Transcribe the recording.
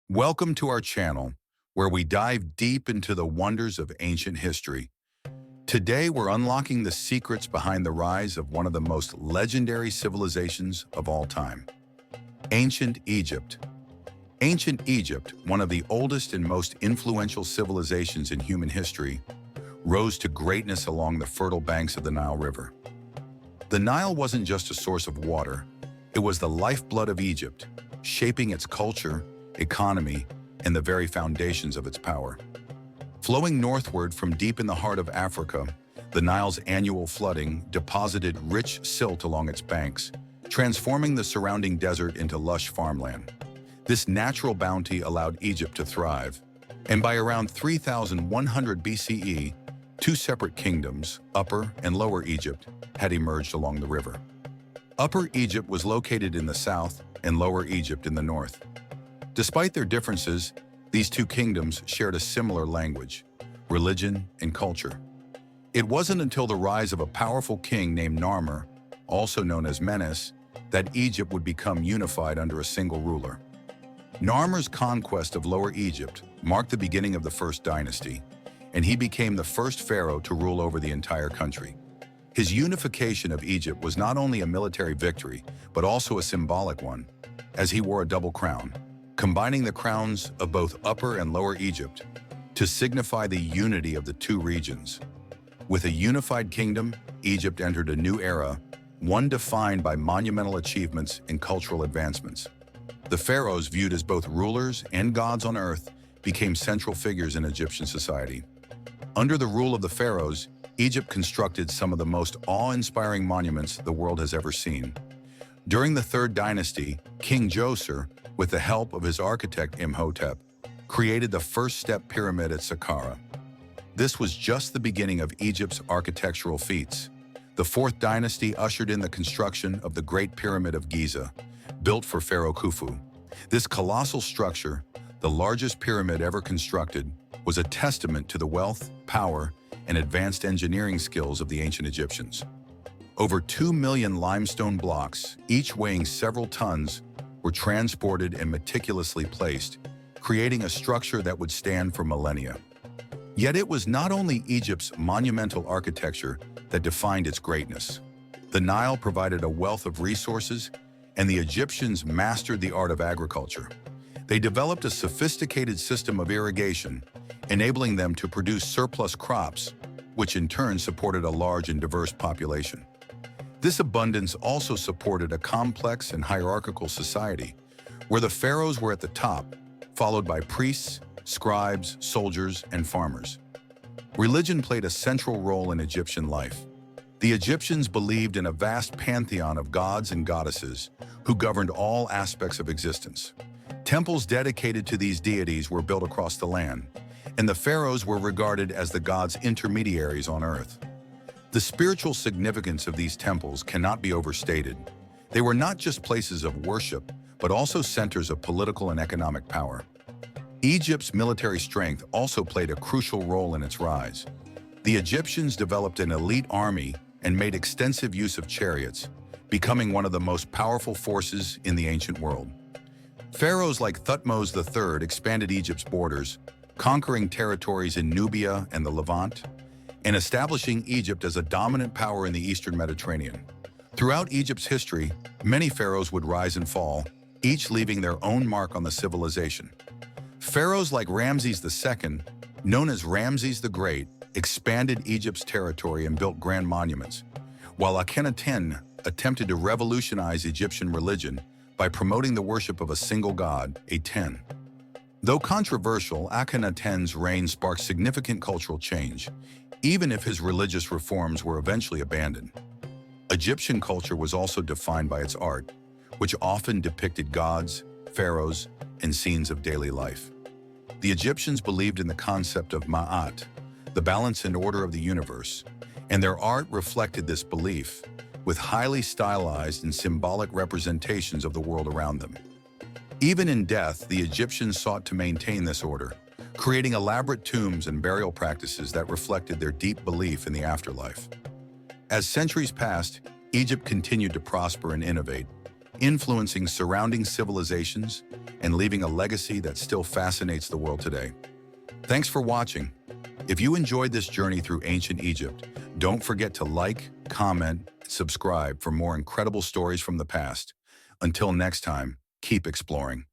Welcome to our channel, where we dive deep into the wonders of ancient history. Today, we're unlocking the secrets behind the rise of one of the most legendary civilizations of all time, Ancient Egypt. Ancient Egypt, one of the oldest and most influential civilizations in human history, rose to greatness along the fertile banks of the Nile River. The Nile wasn't just a source of water, it was the lifeblood of Egypt, shaping its culture, economy, and the very foundations of its power. Flowing northward from deep in the heart of Africa, the Nile's annual flooding deposited rich silt along its banks, transforming the surrounding desert into lush farmland. This natural bounty allowed Egypt to thrive, and by around 3100 BCE, two separate kingdoms, Upper and Lower Egypt, had emerged along the river. Upper Egypt was located in the south and Lower Egypt in the north. Despite their differences, these two kingdoms shared a similar language, religion, and culture. It wasn't until the rise of a powerful king named Narmer, also known as Menes, that Egypt would become unified under a single ruler. Narmer's conquest of Lower Egypt marked the beginning of the First Dynasty, and he became the first pharaoh to rule over the entire country. His unification of Egypt was not only a military victory, but also a symbolic one, as he wore a double crown, combining the crowns of both Upper and Lower Egypt to signify the unity of the two regions. With a unified kingdom, Egypt entered a new era, one defined by monumental achievements and cultural advancements. The pharaohs, viewed as both rulers and gods on earth, became central figures in Egyptian society. Under the rule of the pharaohs, Egypt constructed some of the most awe-inspiring monuments the world has ever seen. During the Third Dynasty, King Djoser, with the help of his architect Imhotep, created the first step pyramid at Saqqara. This was just the beginning of Egypt's architectural feats. The Fourth Dynasty ushered in the construction of the Great Pyramid of Giza, built for Pharaoh Khufu. This colossal structure, the largest pyramid ever constructed, was a testament to the wealth, power, and advanced engineering skills of the ancient Egyptians. Over 2 million limestone blocks, each weighing several tons, were transported and meticulously placed, creating a structure that would stand for millennia. Yet it was not only Egypt's monumental architecture that defined its greatness. The Nile provided a wealth of resources, and the Egyptians mastered the art of agriculture. They developed a sophisticated system of irrigation, enabling them to produce surplus crops, which in turn supported a large and diverse population. This abundance also supported a complex and hierarchical society, where the pharaohs were at the top, followed by priests, scribes, soldiers, and farmers. Religion played a central role in Egyptian life. The Egyptians believed in a vast pantheon of gods and goddesses who governed all aspects of existence. Temples dedicated to these deities were built across the land, and the pharaohs were regarded as the gods' intermediaries on earth. The spiritual significance of these temples cannot be overstated. They were not just places of worship, but also centers of political and economic power. Egypt's military strength also played a crucial role in its rise. The Egyptians developed an elite army and made extensive use of chariots, becoming one of the most powerful forces in the ancient world. Pharaohs like Thutmose III expanded Egypt's borders, conquering territories in Nubia and the Levant, and establishing Egypt as a dominant power in the Eastern Mediterranean. Throughout Egypt's history, many pharaohs would rise and fall, each leaving their own mark on the civilization. Pharaohs like Ramses II, known as Ramses the Great, expanded Egypt's territory and built grand monuments, while Akhenaten attempted to revolutionize Egyptian religion by promoting the worship of a single god, Aten. Though controversial, Akhenaten's reign sparked significant cultural change, even if his religious reforms were eventually abandoned. Egyptian culture was also defined by its art, which often depicted gods, pharaohs, and scenes of daily life. The Egyptians believed in the concept of Ma'at, the balance and order of the universe, and their art reflected this belief, with highly stylized and symbolic representations of the world around them. Even in death, the Egyptians sought to maintain this order, creating elaborate tombs and burial practices that reflected their deep belief in the afterlife. As centuries passed, Egypt continued to prosper and innovate, influencing surrounding civilizations and leaving a legacy that still fascinates the world today. Thanks for watching. If you enjoyed this journey through ancient Egypt, don't forget to like, comment, and subscribe for more incredible stories from the past. Until next time, keep exploring.